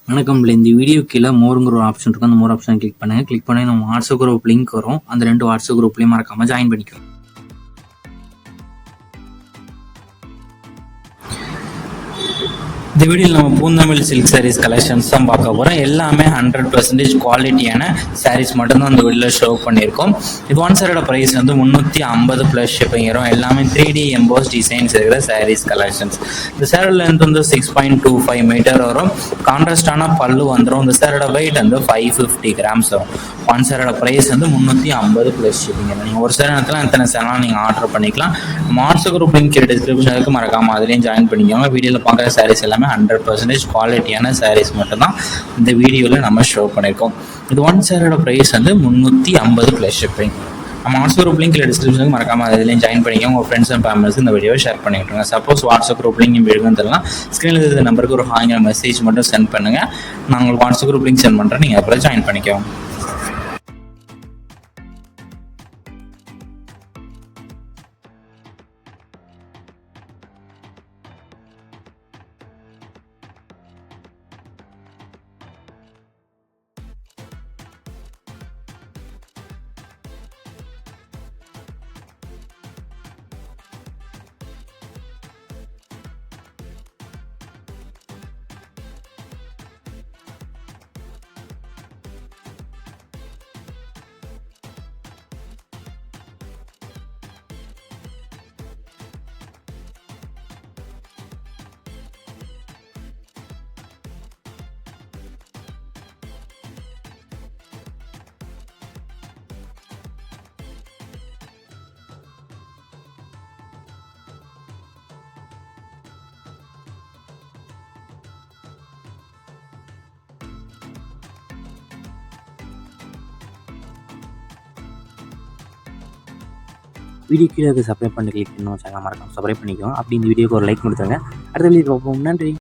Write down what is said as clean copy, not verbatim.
வணக்கம். இந்த வீடியோ கீழே மோருங்கிற ஒரு ஆப்ஷன் இருக்கும். அந்த மோர் ஆப்ஷன் கிளிக் பண்ணுங்கள். கிளிக் பண்ணி நம்ம வாட்ஸ்அப் குரூப் லிங்க் வரும். அந்த 2 வாட்ஸ்அப் குரூப்லேயும் மறக்காமல் ஜாயின் பண்ணிக்கணும். இந்த வீடியோவில் நம்ம பூந்தமிழ் சில்க் சாரீஸ் கலெக்ஷன்ஸ் தான் பார்க்க போகிறோம். எல்லாமே 100% குவாலிட்டியான சாரீஸ் மட்டும்தான் அந்த வீடியோவில் ஷோ பண்ணியிருக்கோம். இது ஒன் சாரோட ப்ரைஸ் வந்து 350 ப்ளஸ் ஷிப்பிங் வரும். எல்லாமே 3D எம்போஸ் டிசைன்ஸ் இருக்கிற சாரீஸ் கலெக்ஷன்ஸ். இந்த சாரோட லென்த் வந்து 6.25 மீட்டர் வரும். கான்ட்ராஸ்டான பல்லு வந்துடும். இந்த சாரோட வெயிட் வந்து 550 கிராம்ஸ் வரும். ஒன் சாரோட ப்ரைஸ் வந்து 350 ப்ளஸ் ஷிப்பிங் வரும். நீங்கள் ஒரு சில நேரத்தில் எத்தனை சேனல் நீங்கள் ஆர்டர் பண்ணிக்கலாம். வாட்ஸ்அப் குரூப் லிங்க் டிஸ்கிரிப்ஷன் இருக்குது, மறக்காமல் அதுலேயும் ஜாயின் பண்ணிக்கோங்க. வீடியோவில் பார்க்குற சாரீஸ் எல்லாமே 100% குவாலிட்டியான சாரீஸ் மட்டும்தான் இந்த வீடியோவில் நம்ம ஷோ பண்ணியிருக்கோம். இது ஒன் சாரோட ப்ரைஸ் வந்து 350 ப்ளஸ் ஷிப்பிங். நம்ம வாட்ஸ்அப் குரூப் லிங்க் டிஸ்கிரிப்ஷனுக்கு மறக்காமல் அதுலேயும் ஜாயின் பண்ணிக்கோங்க. உங்கள் ஃப்ரெண்ட்ஸ் அண்ட் ஃபேமிலிஸ் இந்த வீடியோவை ஷேர் பண்ணிவிட்டுருங்க. சப்போஸ் வாட்ஸ்அப் குரூப் லிங்க் வேணும்னு தெரியலாம், ஸ்க்ரீனில் இருக்கிற நம்பருக்கு ஒரு ஹாய்ங்கிற மெசேஜ் மட்டும் சென்ட் பண்ணுங்கள். நான் உங்களுக்கு வாட்ஸ்அப் குரூப் லிங்க் சென்ட் பண்ணுறேன். நீங்கள் அப்புறம் ஜாயின் பண்ணிக்கோங்க. வீடியோ கீழே சப்ஸ்கிரைப் பண்ணி கிளிக் பண்ணணும். சேனல் மறக்காம சப்ஸ்கிரைப் பண்ணிக்கோங்க. அப்படி இந்த வீடியோக்கு ஒரு லைக் கொடுத்துருங்க. அடுத்த வீடியோ பார்ப்போம். நன்றி.